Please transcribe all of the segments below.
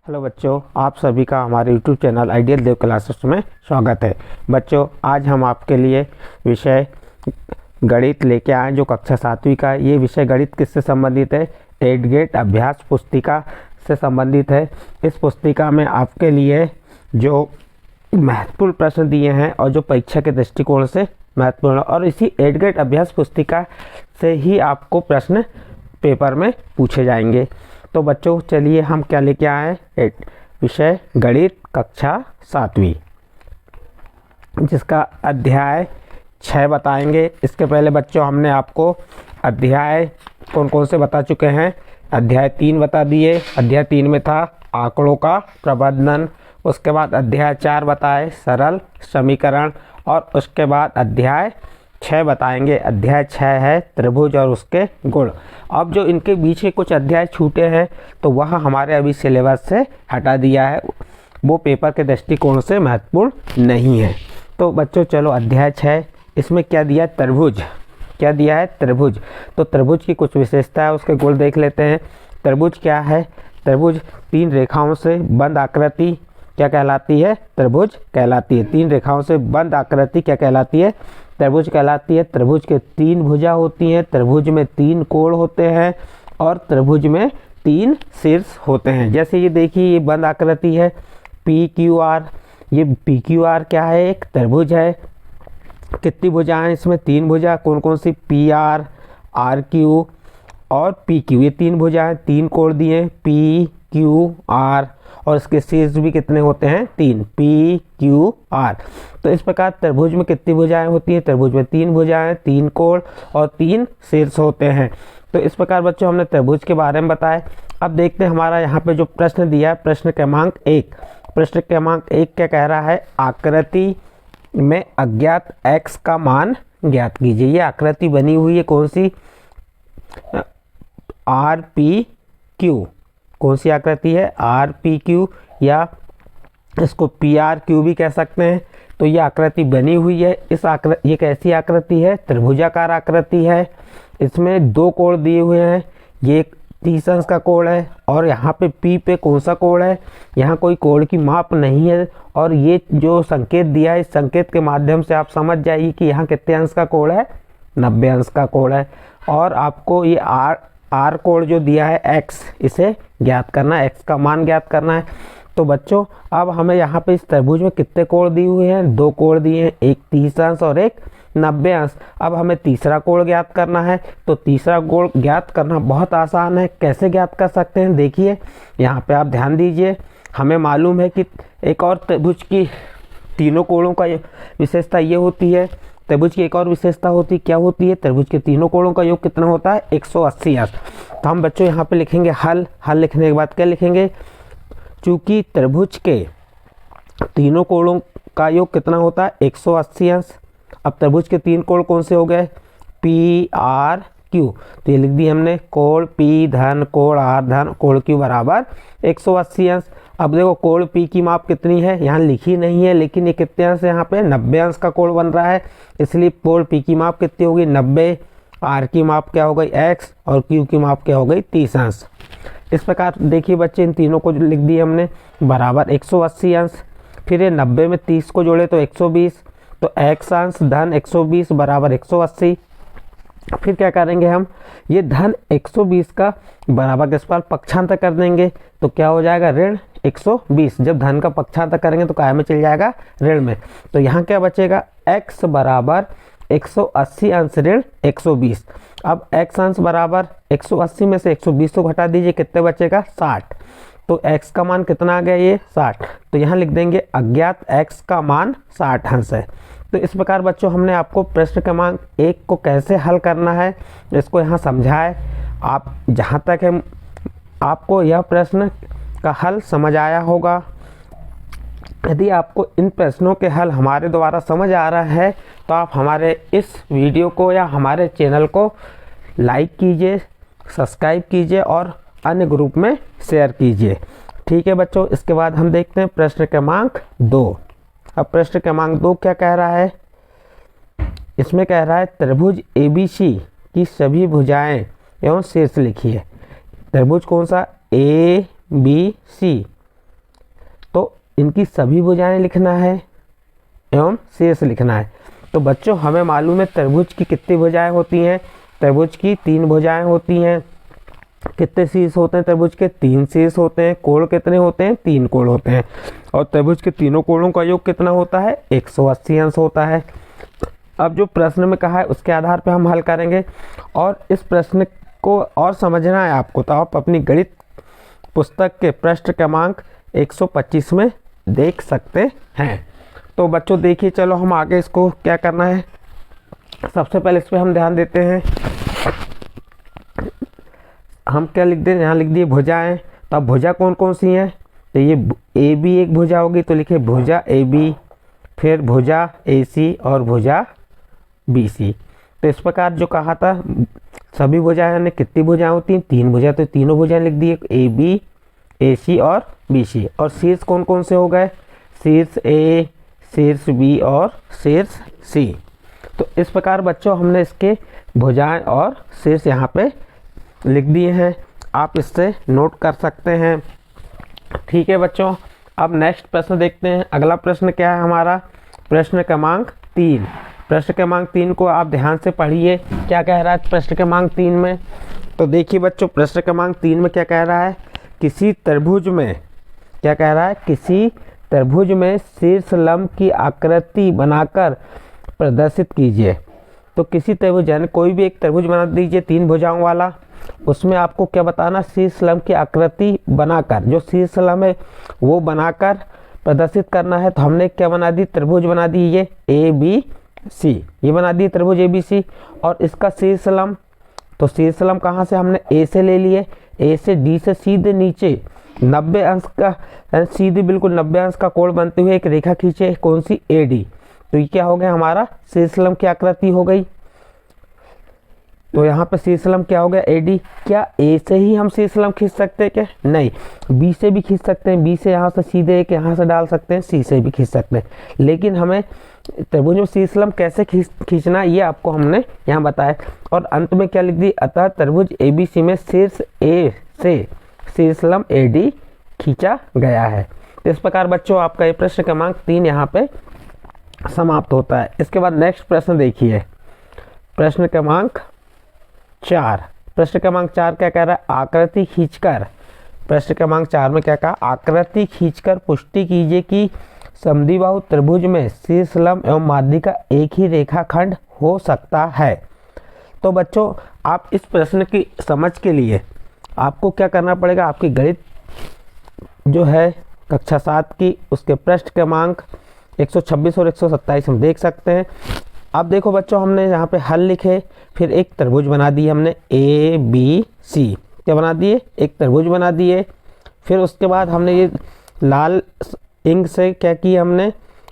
Hello बच्चों, आप सभी का हमारे YouTube चैनल आइडियल देव क्लासेस में स्वागत है। बच्चों, आज हम आपके लिए विषय गणित लेके आए जो कक्षा 7वीं का है। ये विषय गणित किससे संबंधित है? 8th ग्रेड अभ्यास पुस्तिका से संबंधित है। इस पुस्तिका में आपके लिए जो महत्वपूर्ण प्रश्न दिए हैं और जो परीक्षा के दृष्टिकोण से महत्वपूर्ण, और इसी 8th ग्रेड अभ्यास पुस्तिका से ही आपको प्रश्न पेपर में पूछे जाएंगे। तो बच्चों चलिए हम क्या लेके आए हैं, विषय गणित कक्षा 7वीं, जिसका अध्याय 6 बताएंगे। इसके पहले बच्चों हमने आपको अध्याय कौन कौन से बता चुके हैं। अध्याय 3 बता दिए। अध्याय 3 में था आंकड़ों का प्रबंधन। उसके बाद अध्याय 4 बताए सरल समीकरण, और उसके बाद अध्याय 6 बताएंगे। अध्याय 6 है त्रिभुज और उसके गुण। अब जो इनके बीच के कुछ अध्याय छूटे हैं तो वह हमारे अभी सिलेबस से हटा दिया है, वो पेपर के दृष्टिकोण से महत्वपूर्ण नहीं है। तो बच्चों चलो अध्याय 6, इसमें क्या दिया है? त्रिभुज। क्या दिया है? त्रिभुज। तो त्रिभुज की कुछ विशेषता है, उसके गुण देख लेते हैं। त्रिभुज क्या है? त्रिभुज 3 रेखाओं से बंद आकृति क्या कहलाती है? त्रिभुज कहलाती है। 3 रेखाओं से बंद आकृति क्या कहलाती है? त्रिभुज कहलाती है। त्रिभुज के 3 भुजा होती हैं, त्रिभुज में 3 कोण होते हैं और त्रिभुज में 3 शीर्ष होते हैं। जैसे ये देखिए, ये बंद आकृति है पी क्यू आर। ये पी क्यू आर क्या है? एक त्रिभुज है। कितनी भुजाएं इसमें? 3 भुजा। कौन कौन सी? पी आर, आर क्यू और पी क्यू। ये 3 भुजाएं, 3 कोण दिए पी क्यू आर, और इसके शीर्ष भी कितने होते हैं? 3, पी क्यू आर। तो इस प्रकार त्रिभुज में कितनी भुजाएं होती हैं? त्रिभुज में 3 भुजाएं, 3 कोण और 3 शीर्ष होते हैं। तो इस प्रकार बच्चों हमने त्रिभुज के बारे में बताया। अब देखते हैं हमारा यहाँ पे जो प्रश्न दिया है, प्रश्न क्रमांक 1। प्रश्न क्रमांक 1 क्या कह रहा है? आकृति में अज्ञात x का मान ज्ञात कीजिए। ये आकृति बनी हुई है कौन सी? R P Q. कौन सी आकृति है? आर पी क्यू, या इसको पी आर क्यू भी कह सकते हैं। तो ये आकृति बनी हुई है। ये कैसी आकृति है? त्रिभुजाकार आकृति है। इसमें 2 कोण दिए हुए हैं। ये 30 अंश का कोण है, और यहाँ पे पी पे कौन सा कोण है? यहाँ कोई कोण की माप नहीं है। और ये जो संकेत दिया है, इस संकेत के माध्यम से आप समझ जाइए कि यहाँ कितने अंश का कोण है? 90 अंश का कोण है। और आपको ये आर कोण जो दिया है x, इसे ज्ञात करना है, x का मान ज्ञात करना है। तो बच्चों अब हमें यहाँ पे इस त्रिभुज में कितने कोण दिए हुए हैं? 2 कोण दिए हैं, एक 30 अंश और एक 90 अंश। अब हमें तीसरा कोण ज्ञात करना है। तो तीसरा कोण ज्ञात करना बहुत आसान है। कैसे ज्ञात कर सकते हैं? देखिए यहाँ पे आप ध्यान दीजिए। हमें मालूम है कि एक और त्रिभुज की तीनों कोणों का विशेषता ये होती है। त्रिभुज की एक और विशेषता होती क्या होती है? त्रिभुज के तीनों कोणों का योग कितना होता है? 180 अंश। तो हम बच्चों यहाँ पे लिखेंगे हल। हल लिखने के बाद क्या लिखेंगे? चूंकि त्रिभुज के तीनों कोणों का योग कितना होता है? 180 अंश। अब त्रिभुज के 3 कोण कौन से हो गए? P R Q. तो ये लिख दी हमने, कोण पी धन कोण आर धन कोण क्यू बराबर 180 अंश। अब देखो कोण पी की माप कितनी है? यहाँ लिखी नहीं है, लेकिन ये कितने अंश है? यहाँ पे 90 अंश का कोण बन रहा है, इसलिए कोण पी की माप कितनी होगी? 90। आर की माप क्या हो गई? x, और क्यू की माप क्या हो गई? 30 अंश। इस प्रकार देखिए बच्चे, इन तीनों को लिख दिए हमने बराबर 180 अंश। फिर ये 90 में 30 को जोड़े तो 120, तो x अंश धन 120 बराबर 180। फिर क्या करेंगे हम? ये धन 120 का बराबर किस पर? पक्षांतर कर देंगे। तो क्या हो जाएगा? ऋण 120। जब धन का पक्षांतर करेंगे तो काय में चल जाएगा? ऋण में। तो यहाँ क्या बचेगा? x बराबर 180 अंश ऋण 120। अब x अंश बराबर 180 में से 120 को घटा दीजिए, कितने बचेगा? 60। तो x का मान कितना आ गया? ये 60। तो यहाँ लिख देंगे अज्ञात x का मान 60 अंश है। तो इस प्रकार बच्चों हमने आपको प्रश्न क्रमांक 1 को कैसे हल करना है इसको यहाँ समझाए। आप जहाँ तक है आपको यह प्रश्न का हल समझ आया होगा। यदि आपको इन प्रश्नों के हल हमारे द्वारा समझ आ रहा है तो आप हमारे इस वीडियो को या हमारे चैनल को लाइक कीजिए, सब्सक्राइब कीजिए और अन्य ग्रुप में शेयर कीजिए। ठीक है बच्चों, इसके बाद हम देखते हैं प्रश्न क्रमांक 2। अब प्रश्न क्रमांक 2 क्या कह रहा है? इसमें कह रहा है त्रिभुज ABC की सभी भुजाएं एवं शीर्ष लिखिए। त्रिभुज कौन सा? ABC इनकी सभी भुजाएं लिखना है एवं शेष लिखना है। तो बच्चों हमें मालूम है त्रिभुज की कितनी भुजाएं होती हैं, त्रिभुज की 3 भुजाएं होती हैं। कितने शीर्ष होते हैं त्रिभुज के, 3 शीर्ष होते हैं। कोण कितने होते हैं, 3 कोण होते हैं। और त्रिभुज के तीनों कोणों का योग कितना होता है, 180 अंश होता है। अब जो प्रश्न में कहा है उसके आधार पर हम हल करेंगे। और इस प्रश्न को और समझना है आपको तो आप अपनी गणित पुस्तक के पृष्ठ क्रमांक 125 में देख सकते हैं। तो बच्चों देखिए, चलो हम आगे इसको क्या करना है, सबसे पहले इस पर हम ध्यान देते हैं। हम क्या लिख दें, यहाँ लिख दिए भुजाएं। तो अब भुजा कौन कौन सी हैं, तो ये ए बी एक भुजा होगी, तो लिखे भुजा ए बी, फिर भुजा ए सी और भुजा बी सी। तो इस प्रकार जो कहा था सभी भुजाएं ने कितनी भुजाएं होती हैं, 3 भुजा, तो तीनों भुजाएं लिख दिए, ए बी, ए सी और बी सी। और शीर्ष कौन कौन से हो गए, शीर्ष ए, शीर्ष बी और शीर्ष सी। तो इस प्रकार बच्चों हमने इसके भुजाएं और शीर्ष यहाँ पे लिख दिए हैं, आप इससे नोट कर सकते हैं। ठीक है बच्चों, अब नेक्स्ट प्रश्न देखते हैं। अगला प्रश्न क्या है हमारा, प्रश्न क्रमांक 3। प्रश्न क्रमांक 3 को आप ध्यान से पढ़िए, क्या कह रहा है प्रश्न क्रमांक 3 में। तो देखिए बच्चों प्रश्न क्रमांक 3 में क्या कह रहा है, किसी त्रिभुज में, क्या कह रहा है, किसी त्रिभुज में शीर्ष लंब की आकृति बनाकर प्रदर्शित कीजिए। तो किसी त्रिभुज यानी कोई भी एक त्रिभुज बना दीजिए 3 भुजाओं वाला, उसमें आपको क्या बताना, शीर्ष लंब की आकृति बनाकर, जो शीर्ष लंब है वो बनाकर प्रदर्शित करना है। तो हमने क्या बना दी, त्रिभुज बना दी ये ए बी सी, ये बना दी त्रिभुज ए बी सी। और इसका शीर्ष लंब, तो शीर्ष लंब कहाँ से हमने ए से ले लिए, ए से डी से सीधे नीचे 90 अंश का, सीधे बिल्कुल 90 अंश का कोण बनते हुए एक रेखा खींचे, कौन सी, ए डी। तो ये क्या हो गया हमारा शीर्ष लंब की आकृति हो गई। तो यहाँ पे शीर्ष लंब क्या हो गया, ए डी। क्या ए से ही हम शीर्ष लंब खींच सकते हैं क्या, नहीं, बी से भी खींच सकते हैं, बी से यहाँ से सीधे एक यहाँ से डाल सकते हैं, सी से भी खींच सकते हैं। लेकिन हमें त्रिभुज में शीर्ष लंब कैसे खींचना ये आपको हमने यहाँ बताया। और अंत में क्या लिख दी, अतः त्रिभुज ए बी सी में शीर्ष ए से शीर्ष लंब ए डी खींचा गया है। तो इस प्रकार बच्चों आपका ये प्रश्न क्रमांक 3 यहाँ पे समाप्त होता है। इसके बाद नेक्स्ट प्रश्न देखिए, प्रश्न क्रमांक 4। प्रश्न क्रमांक 4 क्या कह रहा है, आकृति खींचकर, प्रश्न क्रमांक 4 में क्या कहा, आकृति खींचकर पुष्टि कीजिए कि समद्विबाहु त्रिभुज में शीर्ष लंब एवं माध्यिका एक ही रेखाखंड हो सकता है। तो बच्चों आप इस प्रश्न की समझ के लिए आपको क्या करना पड़ेगा, आपकी गणित जो है कक्षा 7 की उसके पृष्ठ क्रमांक 126 और 127 हम देख सकते हैं। अब देखो बच्चों हमने यहाँ पे हल लिखे, फिर एक त्रिभुज बना दी हमने ए बी सी, क्या बना दिए, एक त्रिभुज बना दिए। फिर उसके बाद हमने ये लाल इंक से क्या किया, हमने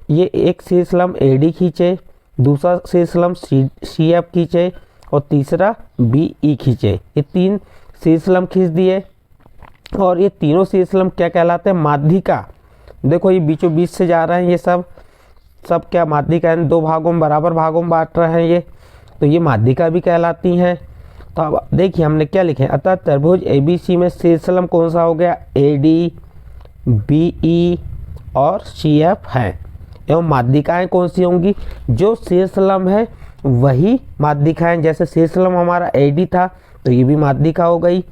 ये एक शीर्ष लंब ए डी खींचे, दूसरा शीर्ष लंब सी एफ खींचे और तीसरा बी ई खींचे। ये 3 शीर्ष लंब खींच दिए। और ये तीनों शीर्ष लंब क्या कहलाते हैं, माध्यिका। देखो ये बीचों बीच से जा रहे हैं, ये सब क्या माध्यिका है, 2 भागों में बराबर भागों में बांट रहे हैं ये, तो ये माध्यिका भी कहलाती हैं। तो अब देखिए हमने क्या लिखे, अतः त्रिभुज ए बी सी में शीर्ष लंब कौन सा हो गया, ए डी, बी ई और सी एफ है। एवं माध्यिकाएं कौन सी होंगी, जो शीर्ष लंब है वही माध्यिकाएं। जैसे शीर्ष लंब हमारा ए डी था तो ये भी माध्यिका हो गई,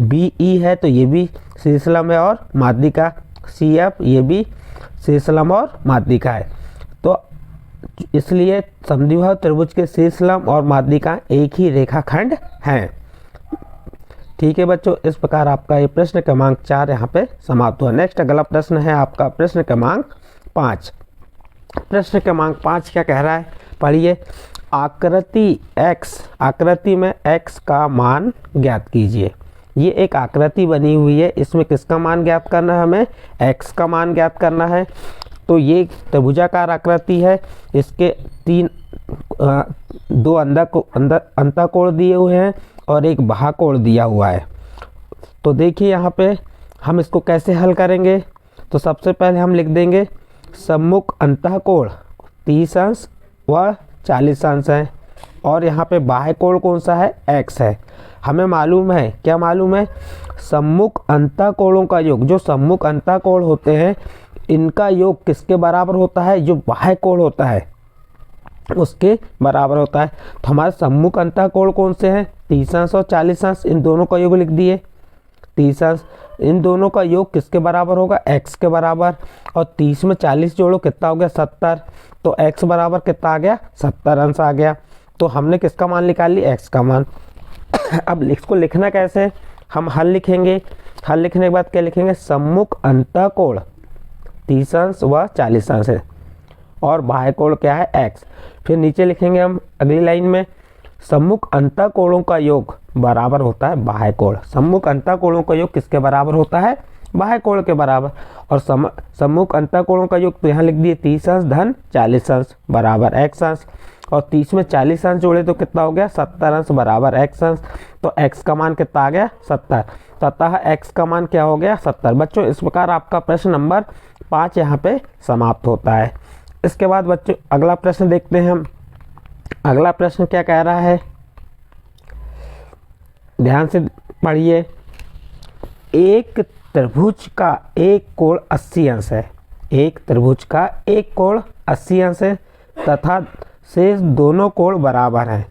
बी ई है तो ये भी शीर्ष लंब है और माध्यिका, सी एफ ये भी शीर्ष लंब और माध्यिका है। तो इसलिए समद्विबाहु त्रिभुज के शीर्ष लंब और माध्यिका एक ही रेखाखंड हैं। ठीक है बच्चों, इस प्रकार आपका ये प्रश्न क्रमांक 4 यहाँ पे समाप्त हुआ। नेक्स्ट अगला प्रश्न है आपका प्रश्न क्रमांक 5। प्रश्न क्रमांक 5 क्या कह रहा है, पढ़िए। आकृति x, आकृति में x का मान ज्ञात कीजिए। ये एक आकृति बनी हुई है, इसमें किसका मान ज्ञात करना है, हमें x का मान ज्ञात करना है। तो ये त्रिभुजाकार आकृति है, इसके 2 अंतःकोण दिए हुए हैं और एक बाह्यकोण दिया हुआ है। तो देखिए यहाँ पे हम इसको कैसे हल करेंगे। तो सबसे पहले हम लिख देंगे सम्मुख अंतःकोण 30 अंश व 40 अंश है और यहाँ पे बाह्य कोण कौन सा है, x है। हमें मालूम है, क्या मालूम है, सम्मुख अंतःकोणों का योग, जो सम्मुख अंतःकोण होते हैं इनका योग किसके बराबर होता है, जो बाह्य कोण होता है उसके बराबर होता है। तो हमारे सम्मुख अंतःकोण कौन से हैं, 30 अंश और 40 अंश, इन दोनों का योग लिख दिए। 30 अंश इन दोनों का योग किसके बराबर होगा, x के बराबर, और 30 में 40 जोड़ो कितना हो गया 70, तो x बराबर कितना आ गया 70 अंश आ गया। तो हमने किसका मान निकाल लिया, x का मान। अब इसको लिखना कैसे, हम हल लिखेंगे, हल लिखने के बाद क्या लिखेंगे, सम्मुख अंतःकोण 30 अंश व 40 अंश है और बाह्य कोण क्या है x। फिर नीचे लिखेंगे हम अगली लाइन में, सम्मुख अंतःकोणों का योग बराबर होता है बाह्य कोण। सम्मुख अंतःकोणों का योग किसके बराबर होता है, बाह्य कोण के बराबर। और सम्मुख अंतःकोणों का योग तो यहाँ लिख दिए 30 अंश धन 40 अंश बराबर x अंश, और 30 में 40 अंश जोड़े तो कितना हो गया 70 अंश बराबर x अंश। तो x का मान कितना आ गया 70, अतः x का मान क्या हो गया 70। बच्चों इस प्रकार आपका प्रश्न नंबर 5 यहाँ पे समाप्त होता है। इसके बाद बच्चों अगला प्रश्न देखते हैं हम। अगला प्रश्न क्या कह रहा है, ध्यान से पढ़िए। एक त्रिभुज का एक कोण 80 अंश है, एक त्रिभुज का एक कोण 80 अंश है तथा शेष दोनों कोण बराबर हैं।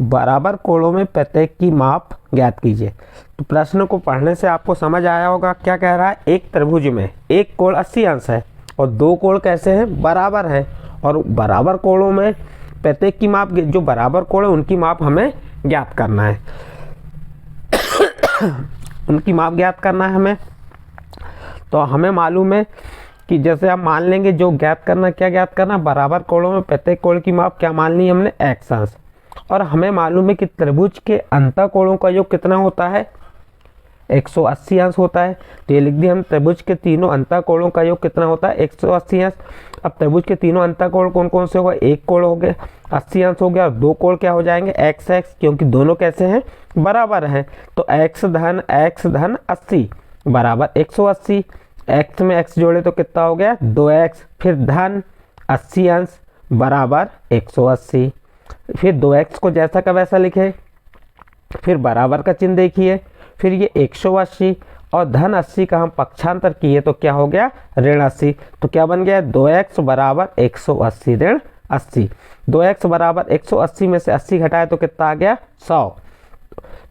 बराबर कोणों में प्रत्येक की माप ज्ञात कीजिए। तो प्रश्न को पढ़ने से आपको समझ आया होगा क्या कह रहा है, एक त्रिभुज में एक कोण 80 अंश है और दो कोण कैसे हैं, बराबर हैं, और बराबर कोणों में प्रत्येक की माप, जो बराबर कोण है उनकी माप हमें ज्ञात करना है। उनकी माप ज्ञात करना है हमें। तो हमें मालूम है कि जैसे आप मान लेंगे जो ज्ञात करना, क्या ज्ञात करना, बराबर कोणों में प्रत्येक कोण की माप क्या मान ली हमने, x अंश। और हमें मालूम है कि त्रिभुज के अंतःकोणों का योग कितना होता है, 180 अंश होता है। तो ये लिख दिया हम, त्रिभुज के तीनों अंतःकोणों का योग कितना होता है 180 अंश। अब त्रिभुज के तीनों अंतःकोण कौन कौन से होगा, एक कोण हो गया 80 अंश हो गया, और दो कोण क्या हो जाएंगे x x, क्योंकि दोनों कैसे हैं, बराबर हैं। तो x धन 80 बराबर 180, x में x जोड़े तो कितना हो गया 2x, फिर धन 80 अंश बराबर 180, फिर 2x को जैसा का वैसा लिखे, फिर बराबर का चिन्ह देखिए, फिर ये 180 और धन 80 का हम पक्षांतर किए तो क्या हो गया ऋण 80। तो क्या बन गया 2x बराबर 180 ऋण 80। 2x बराबर 180 में से 80 घटाए तो कितना आ गया 100।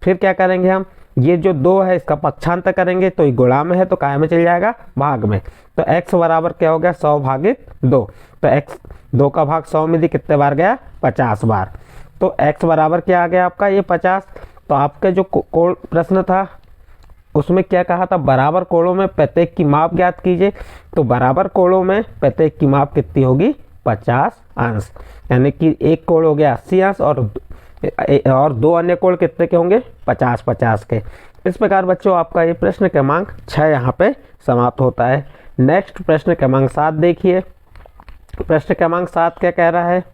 फिर क्या करेंगे हम, ये जो 2 है इसका पक्षांतर करेंगे तो ये गुणा में है तो काय में चल जाएगा भाग में। तो x बराबर क्या हो गया 100 भागित 2। तो x 2 का भाग 100 में दी कितने बार गया 50 बार। तो x बराबर क्या आ गया आपका ये 50। तो आपका जो कोण प्रश्न था उसमें क्या कहा था, बराबर कोणों में प्रत्येक की माप ज्ञात कीजिए। तो बराबर कोणों में प्रत्येक की माप कितनी होगी 50 अंश, यानी कि एक कोण हो गया 80 अंश और दो अन्य कोण कितने के होंगे 50-50 के। इस प्रकार बच्चों आपका ये प्रश्न क्रमांक 6 यहाँ पे समाप्त होता है। नेक्स्ट प्रश्न क्रमांक 7 देखिए। प्रश्न क्रमांक 7 क्या कह रहा है,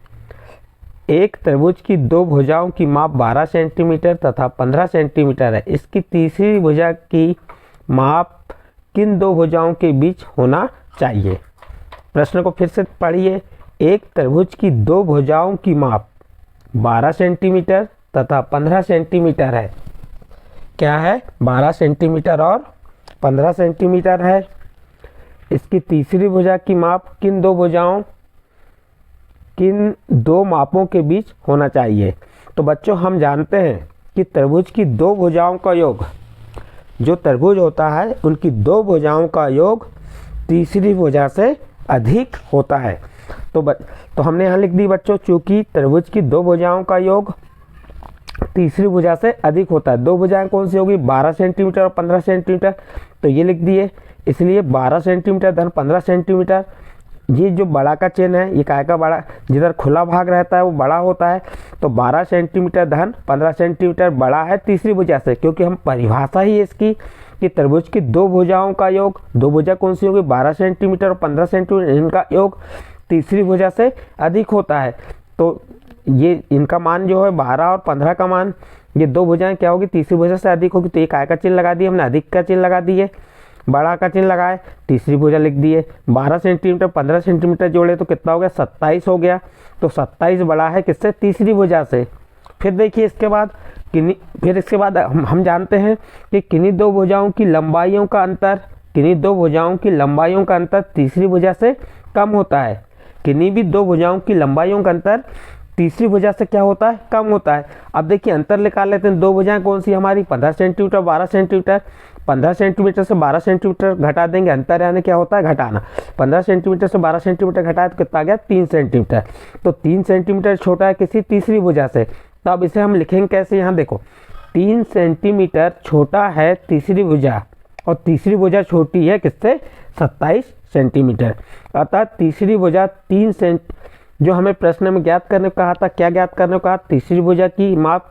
एक त्रिभुज की दो भुजाओं की माप 12 सेंटीमीटर तथा 15 सेंटीमीटर है। इसकी तीसरी भुजा की माप किन दो भुजाओं के बीच होना चाहिए। प्रश्न को फिर से पढ़िए। एक त्रिभुज की दो भुजाओं की माप 12 सेंटीमीटर तथा 15 सेंटीमीटर है। क्या है 12 सेंटीमीटर और 15 सेंटीमीटर है। इसकी तीसरी भुजा की माप किन दो मापों के बीच होना चाहिए। तो बच्चों हम जानते हैं कि त्रिभुज की दो भुजाओं का योग, जो त्रिभुज होता है उनकी दो भुजाओं का योग तीसरी भुजा से अधिक होता है। तो हमने यहाँ लिख दी बच्चों, चूंकि त्रिभुज की दो भुजाओं का योग तीसरी भुजा से अधिक होता है। दो भुजाएं कौन सी होगी 12 सेंटीमीटर और 15 सेंटीमीटर, तो ये लिख दिए। इसलिए 12 सेंटीमीटर धन 15 सेंटीमीटर, ये जो बड़ा का चिन्ह है ये काय का बड़ा, जिधर खुला भाग रहता है वो बड़ा होता है। तो 12 सेंटीमीटर धन 15 सेंटीमीटर बड़ा है तीसरी भुजा से, क्योंकि हम परिभाषा ही इसकी कि त्रिभुज की दो भुजाओं का योग, दो भुजा कौन सी होगी 12 सेंटीमीटर और 15 सेंटीमीटर, इनका योग तीसरी भुजा से अधिक होता है। तो ये इनका मान जो है 12 और 15 का मान, ये दो भुजाएं क्या होगी तीसरी भुजा से अधिक होगी। तो ये काय का चिन्ह लगा दिए हमने, अधिक का चिन्ह लगा दिए, बड़ा का चिन्ह लगाए, तीसरी भुजा लिख दिए। 12 सेंटीमीटर 15 सेंटीमीटर जोड़े तो कितना हो गया 27 हो गया। तो 27 बड़ा है किससे तीसरी भुजा से, फिर देखिए इसके बाद फिर इसके बाद हम जानते हैं कि किन्हीं दो भुजाओं की लंबाइयों का अंतर, किन्हीं दो भुजाओं की लंबाइयों का अंतर तीसरी भुजा से कम होता है। किन्हीं भी दो भुजाओं की लंबाइयों का अंतर तीसरी भुजा से क्या होता है, कम होता है। अब देखिए अंतर निकाल लेते हैं। दो भुजाएं कौन सी हमारी, 15 सेंटीमीटर 12 सेंटीमीटर। 15 सेंटीमीटर से 12 सेंटीमीटर घटा देंगे, अंतर यानी क्या होता है, घटाना। 15 सेंटीमीटर से 12 सेंटीमीटर घटाए तो कितना आ गया, 3 सेंटीमीटर। तो 3 सेंटीमीटर छोटा है किसी तीसरी भुजा से, तो अब इसे हम लिखेंगे कैसे, यहाँ देखो 3 सेंटीमीटर छोटा है तीसरी भुजा और तीसरी भुजा छोटी है किससे, 27 सेंटीमीटर। अतः तीसरी भुजा 3 सेंट, जो हमें प्रश्न में ज्ञात करने को कहा था, क्या ज्ञात करने को कहा, तीसरी भुजा की माप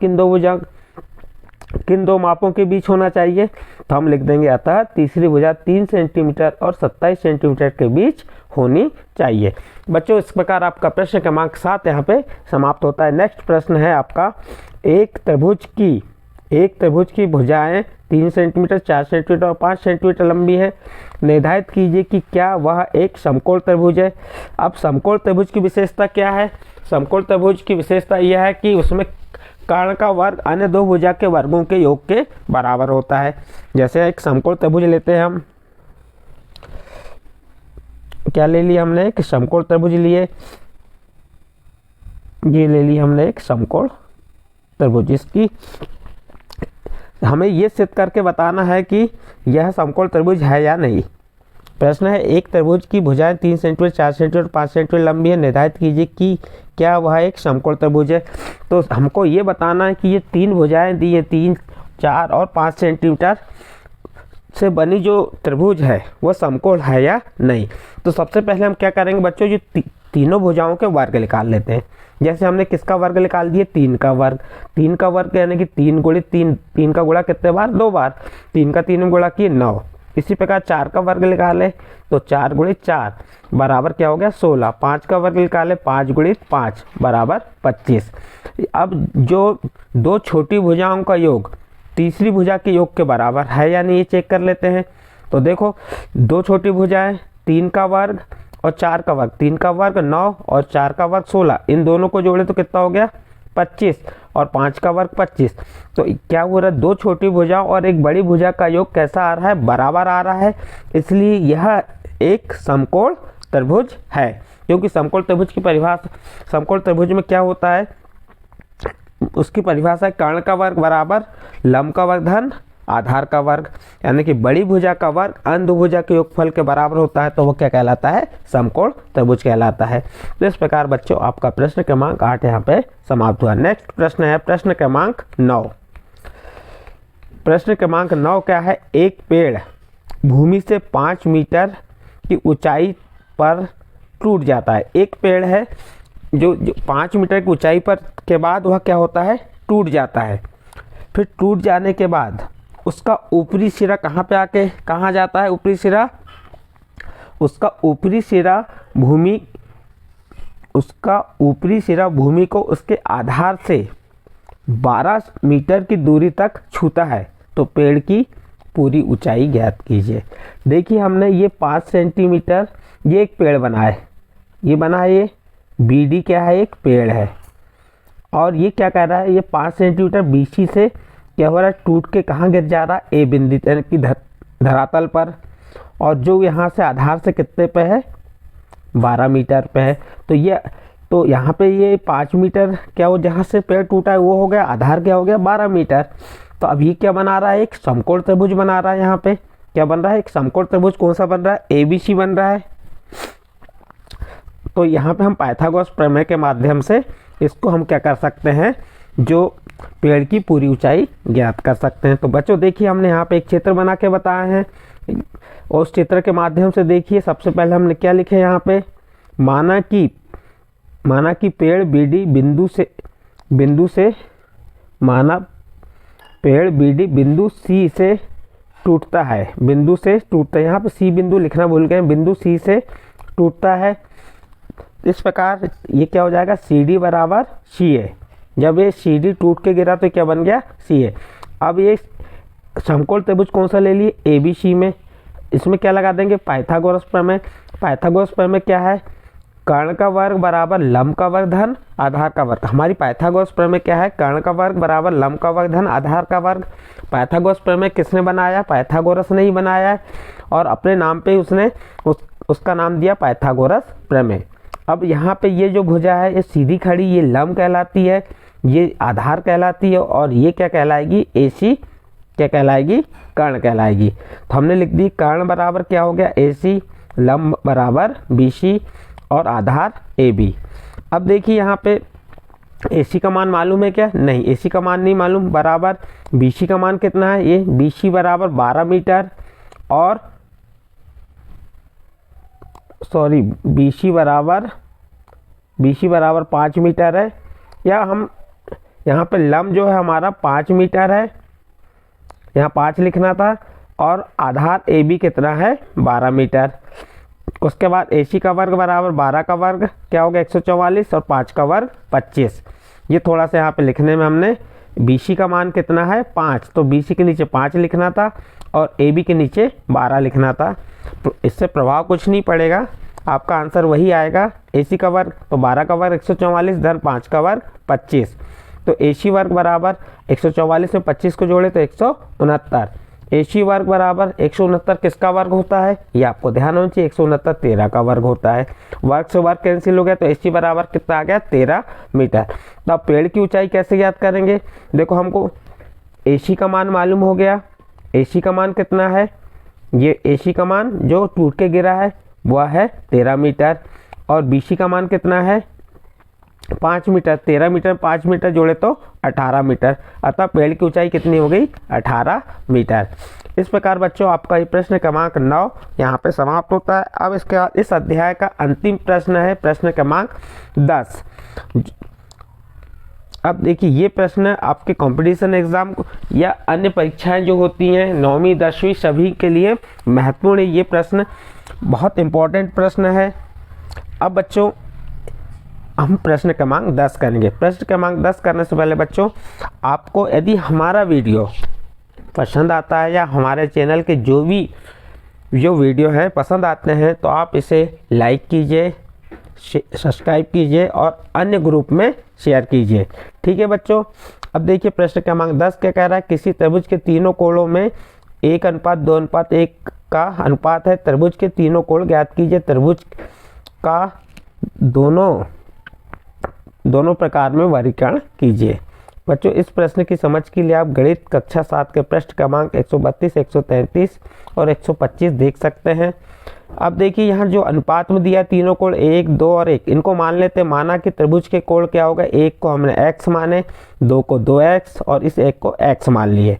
किन दो मापों के बीच होना चाहिए। तो हम लिख देंगे अतः तीसरी भुजा 3 सेंटीमीटर और 27 सेंटीमीटर के बीच होनी चाहिए। बच्चों इस प्रकार आपका प्रश्न क्रमांक 7 यहाँ पे समाप्त होता है। नेक्स्ट प्रश्न है आपका, एक त्रिभुज की भुजाएं 3 सेंटीमीटर 4 सेंटीमीटर और 5 सेंटीमीटर लंबी है। निर्धारित कीजिए कि क्या वह एक समकोण त्रिभुज है। अब समकोण त्रिभुज की विशेषता क्या है, समकोण त्रिभुज की विशेषता यह है कि उसमें कर्ण का वर्ग अन्य दो भुजा के वर्गों के योग के बराबर होता है। जैसे एक समकोण त्रिभुज लेते हैं हम, क्या ले लिया हमने, एक समकोण त्रिभुज लिए, ये ले ली हमने एक समकोण त्रिभुज। इसकी हमें ये सिद्ध करके बताना है कि यह समकोण त्रिभुज है या नहीं। प्रश्न है, एक त्रिभुज की भुजाएं 3 सेंटीमीटर 4 सेंटीमीटर 5 सेंटीमीटर लंबी है, निर्धारित कीजिए कि क्या वह एक समकोण त्रिभुज है। तो हमको ये बताना है कि ये 3 भुजाएं दी हैं, 3, 4 और 5 सेंटीमीटर से बनी जो त्रिभुज है वह समकोण है या नहीं। तो सबसे पहले हम क्या करेंगे बच्चों, जो तीनों भुजाओं के वर्ग निकाल लेते हैं। जैसे हमने किसका वर्ग निकाल दिया, 3 का वर्ग। 3 का वर्ग यानी कि 3 गुणित 3, 3 का गुणा कितने बार, 2 बार। 3 का 3 में गुणा किए 9। इसी प्रकार 4 का वर्ग निकाले तो 4 गुणित 4 बराबर क्या हो गया, 16। 5 का वर्ग निकाले 5 गुणित 5 बराबर 25। अब जो दो छोटी भुजाओं का योग तीसरी भुजा के योग के बराबर है या नहीं, ये चेक कर लेते हैं। तो देखो दो छोटी भुजाएं, 3 का वर्ग और 4 का वर्ग, 3 का वर्ग 9 और 4 का वर्ग 16, इन दोनों को जोड़े तो कितना हो गया, 25 और 5 का वर्ग 25। तो क्या हो रहा है, दो छोटी भुजाओं और एक बड़ी भुजा का योग कैसा आ रहा है, बराबर आ रहा है। इसलिए यह एक समकोण त्रिभुज है, क्योंकि समकोण त्रिभुज की परिभाषा, समकोण त्रिभुज में क्या होता है, उसकी परिभाषा है कर्ण का वर्ग बराबर लंब का वर्ग धन आधार का वर्ग, यानी कि बड़ी भुजा का वर्ग अन्य दो भुजा के योगफल के बराबर होता है, तो वो क्या कहलाता है, समकोण त्रिभुज कहलाता है। तो इस प्रकार बच्चों आपका प्रश्न क्रमांक 8 यहाँ पे समाप्त हुआ। नेक्स्ट प्रश्न है प्रश्न क्रमांक 9। प्रश्न क्रमांक 9 क्या है, एक पेड़ भूमि से 5 मीटर की ऊंचाई पर टूट जाता है। एक पेड़ है जो 5 मीटर की ऊंचाई पर के बाद वह क्या होता है, टूट जाता है। फिर टूट जाने के बाद उसका ऊपरी सिरा कहाँ पे आके कहाँ जाता है, ऊपरी सिरा, उसका ऊपरी सिरा भूमि को उसके आधार से 12 मीटर की दूरी तक छूता है। तो पेड़ की पूरी ऊंचाई ज्ञात कीजिए। देखिए हमने ये 5 सेंटीमीटर ये एक पेड़ बना है, ये बना है, ये BD क्या है, एक पेड़ है। और ये क्या कह रहा है, ये 5 सेंटीमीटर BC से क्या हो रहा है, टूट के कहाँ गिर जा रहा है, A बिंदु यानी कि धरातल पर। और जो यहाँ से आधार से कितने पे है, 12 मीटर पे है। तो यहाँ पे ये 5 मीटर क्या वो जहाँ से पेड़ टूटा है वो हो गया, आधार क्या हो गया 12 मीटर। तो अब ये क्या बना रहा है, एक समकोण त्रिभुज बना रहा है। यहाँ पे क्या बन रहा है, एक समकोण त्रिभुज कौन सा बन रहा है, ABC बन रहा है। तो यहाँ पे हम पाइथागोरस प्रमेय के माध्यम से इसको हम क्या कर सकते हैं, जो पेड़ की पूरी ऊंचाई ज्ञात कर सकते हैं। तो बच्चों देखिए हमने यहाँ पे एक चित्र बना के बताया है, और उस चित्र के माध्यम से देखिए सबसे पहले हमने क्या लिखे यहाँ पे, माना कि पेड़ BD बिंदु C से टूटता है, यहाँ पे C बिंदु लिखना भूल गए, बिंदु C से टूटता है। इस प्रकार ये क्या हो जाएगा, CD बराबर CA। जब ये CD टूट के गिरा तो क्या बन गया, CA। अब ये समकोण त्रिभुज कौन सा ले लिए, ABC में। इसमें क्या लगा देंगे, पाइथागोरस प्रमेय। पाइथागोरस प्रमेय क्या है, कर्ण का वर्ग बराबर लंब का वर्ग धन आधार का वर्ग। हमारी पाइथागोरस प्रमेय क्या है? कर्ण का वर्ग बराबर लंब का वर्ग धन आधार का वर्ग। पाइथागोरस प्रमेय किसने बनाया? पाइथागोरस ने ही बनाया है और अपने नाम पे उसने उसका नाम दिया पाइथागोरस प्रमेय। अब यहाँ पे ये जो भुजा है ये सीधी खड़ी, ये लंब कहलाती है, ये आधार कहलाती है और ये क्या कहलाएगी? AC क्या कहलाएगी? कर्ण कहलाएगी। तो हमने लिख दी कर्ण बराबर क्या हो गया? AC, लंब बराबर BC और आधार AB। अब देखिए यहाँ पे AC का मान मालूम है क्या? नहीं, AC का मान नहीं मालूम। बराबर BC का मान कितना है? ये BC बराबर 12 मीटर और सॉरी BC बराबर 5 मीटर है, या हम यहाँ पे लंब जो है हमारा 5 मीटर है, यहाँ 5 लिखना था, और आधार AB कितना है? 12 मीटर। उसके बाद AC का वर्ग बराबर 12 का वर्ग क्या हो गया? 144 और 5 का वर्ग 25। ये थोड़ा सा यहाँ पे लिखने में हमने BC का मान कितना है? 5, तो BC के नीचे 5 लिखना था और AB के नीचे 12 लिखना था। तो इससे प्रभाव कुछ नहीं पड़ेगा, आपका आंसर वही आएगा। AC का वर्ग तो 12 का वर्ग 144 धन 5 का वर्ग 25। तो AC वर्ग बराबर 144 में 25 को जोड़े तो 169। AC वर्ग बराबर 169 किसका वर्ग होता है? ये आपको ध्यान होना चाहिए, 169 13 का वर्ग होता है। वर्ग से वर्ग कैंसिल हो गया तो AC बराबर कितना आ गया? 13 मीटर। तो अब पेड़ की ऊंचाई कैसे याद करेंगे? देखो हमको AC का मान मालूम हो गया। AC का मान कितना है? ये AC का मान जो टूट के गिरा है वह है 13 मीटर और BC का मान कितना है? 5 मीटर। 13 मीटर 5 मीटर जोड़े तो 18 मीटर। अतः पेड़ की ऊंचाई कितनी हो गई? 18 मीटर। इस प्रकार बच्चों आपका ये प्रश्न क्रमांक 9 यहाँ पे समाप्त होता है। अब इसके बाद इस अध्याय का अंतिम प्रश्न है प्रश्न क्रमांक 10। अब देखिए ये प्रश्न आपके कंपटीशन एग्जाम या अन्य परीक्षाएं जो होती हैं 9वीं 10वीं सभी के लिए महत्वपूर्ण है। ये प्रश्न बहुत इंपॉर्टेंट प्रश्न है। अब बच्चों हम प्रश्न क्रमांक 10 करेंगे। प्रश्न क्रमांक 10 करने से पहले बच्चों आपको यदि हमारा वीडियो पसंद आता है या हमारे चैनल के जो वीडियो हैं पसंद आते हैं तो आप इसे लाइक कीजिए, सब्सक्राइब कीजिए और अन्य ग्रुप में शेयर कीजिए। ठीक है बच्चों। अब देखिए प्रश्न क्रमांक 10 क्या कह रहा है? किसी त्रिभुज के तीनों कोणों में 1:2:1 का अनुपात है। त्रिभुज के तीनों कोण ज्ञात कीजिए। त्रिभुज का दोनों प्रकार में वर्गीकरण कीजिए। बच्चों इस प्रश्न की समझ के लिए आप गणित कक्षा 7 के पृष्ठ क्रमांक 132, 133 और 125 देख सकते हैं। अब देखिए यहाँ जो अनुपात में दिया तीनों कोण 1, 2 और 1, इनको मान लेते हैं। माना कि त्रिभुज के कोण क्या होगा? 1 को हमने x माने, 2 को 2x और इस 1 को x मान लिए।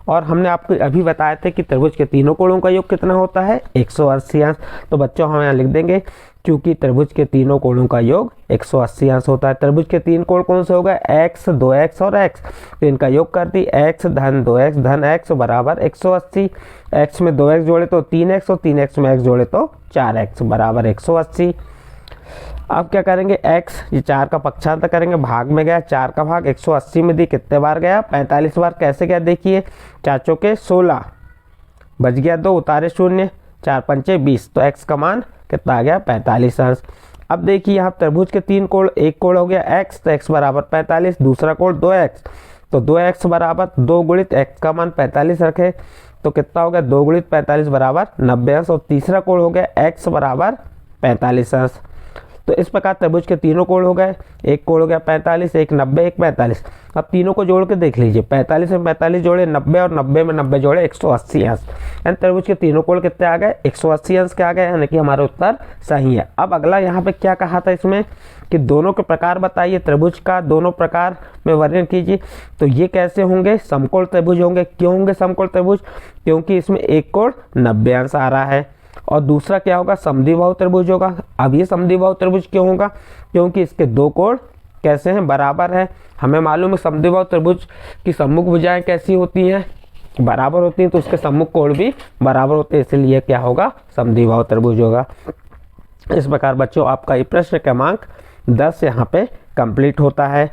और हमने आपको अभी बताया था कि त्रिभुज के तीनों कोणों का योग कितना होता है? 180 अंश। तो बच्चों हम यहाँ लिख देंगे क्योंकि त्रिभुज के तीनों कोणों का योग 180 अंश होता है। त्रिभुज के तीन कोण कौन से होगा? x, 2x और x। तो इनका योग करती x धन 2x धन x बराबर 180। x में 2x जोड़े तो 3x और 3x में x जोड़े तो 4x बराबर 180। अब क्या करेंगे? x ये 4 का पक्षांतर करेंगे, भाग में गया 4 का भाग 180 में दी कितने बार गया? 45 बार। कैसे गया देखिए, 4 चौके 16 बच गया 2 उतारे 0, 4 पंचे 20, तो x का मान कितना आ गया? 45 अंश। अब देखिए यहाँ त्रिभुज के तीन कोण, एक कोण हो गया x तो x बराबर 45, दूसरा कोण 2x तो 2x बराबर 2 गुणित x का मान 45 रखे तो कितना हो गया? 2 गुणित 45 बराबर 90 अंश। और तीसरा कोण हो गया x बराबर 45 अंश। तो इस प्रकार त्रिभुज के तीनों कोण हो गए। एक कोण हो गया 45, एक 90, एक 45। अब तीनों को जोड़ के देख लीजिए, 45 में 45 जोड़े 90 और 90 में 90 जोड़े 180 अंश। यानी त्रिभुज के तीनों कोण कितने आ गए? 180 अंश के आ गए, यानी कि हमारा उत्तर सही है। अब अगला यहाँ पे क्या कहा था इसमें कि दोनों के प्रकार बताइए, त्रिभुज का दोनों प्रकार में वर्णन कीजिए। तो ये कैसे होंगे? समकोण त्रिभुज होंगे। क्यों होंगे समकोण त्रिभुज? क्योंकि इसमें एक कोण 90 अंश आ रहा है। और दूसरा क्या होगा? समद्विबाहु त्रिभुज होगा। अब ये समद्विबाहु त्रिभुज क्यों होगा? क्योंकि इसके दो कोण कैसे हैं? बराबर है। हमें मालूम है समद्विबाहु त्रिभुज की सम्मुख भुजाएं कैसी होती हैं? बराबर होती हैं, तो उसके सम्मुख कोण भी बराबर होते हैं, इसलिए क्या होगा? समद्विबाहु त्रिभुज होगा। इस प्रकार बच्चों आपका ये प्रश्न क्रमांक 10 यहाँ पे कंप्लीट होता है।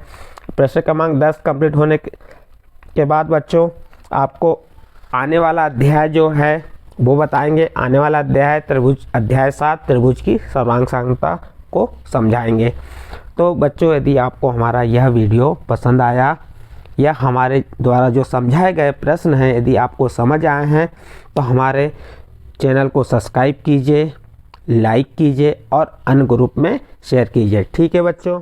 प्रश्न क्रमांक 10 कंप्लीट होने के बाद बच्चों आपको आने वाला अध्याय जो है वो बताएंगे। आने वाला अध्याय त्रिभुज, अध्याय 7 त्रिभुज की सर्वांग साम्यता आपको समझाएंगे। तो बच्चों, यदि आपको हमारा यह वीडियो पसंद आया या हमारे द्वारा जो समझाए गए प्रश्न हैं यदि आपको समझ आए हैं तो हमारे चैनल को सब्सक्राइब कीजिए, लाइक कीजिए और अन्य ग्रुप में शेयर कीजिए। ठीक है बच्चों।